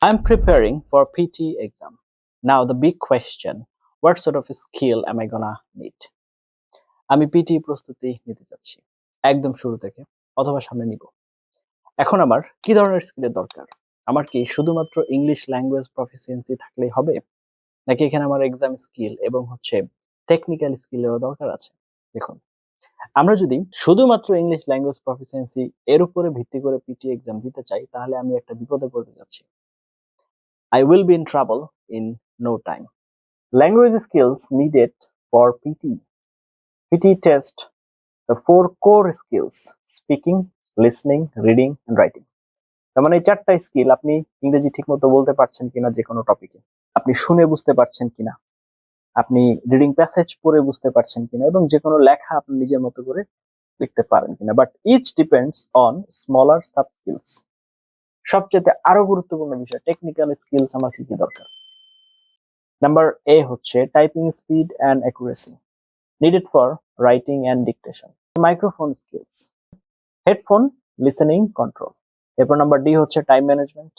I'm preparing for PT exam. Now the big question, what sort of skill am I gonna need? আমি PT প্রস্তুতি নিতে যাচ্ছি একদম শুরু থেকে অথবা সামনে নিব। এখন আমার কি ধরনের স্কিলের দরকার? আমার কি শুধুমাত্র ইংলিশ ল্যাঙ্গুয়েজ প্রফিসিয়েন্সি থাকলেই হবে? নাকি এখানে আমার এক্সাম স্কিল এবং টেকনিক্যাল স্কিলেরও দরকার আছে? দেখুন, আমরা যদি শুধুমাত্র ইংলিশ ল্যাঙ্গুয়েজ প্রফিসিয়েন্সি এর উপরে ভিত্তি করে পিটি এক্সাম দিতে চাই তাহলে আমি একটা বিপদে পড়তে যাচ্ছি। I will be in trouble in no time. Language skills needed for PT. PT test the four core skills: speaking, listening, reading and writing. তার মানে এই চারটা স্কিল আপনি ইংরেজি ঠিকমতো বলতে পারছেন কিনা যে কোনো টপিকে, আপনি শুনে বুঝতে পারছেন কিনা, আপনি রিডিং প্যাসেজ পড়ে বুঝতে পারছেন কিনা এবং যে কোনো লেখা আপনি নিজের মতো করে লিখতে পারেন কিনা। But each depends on smaller sub skills. সবচেয়ে আরো গুরুত্বপূর্ণ বিষয়, টেকনিক্যাল স্কিলস আমার কি কি দরকার? নাম্বার এ হচ্ছে typing speed and accuracy needed for writing and dictation. Microphone skills, headphone listening control. এরপর নাম্বার ডি হচ্ছে টাইম ম্যানেজমেন্ট,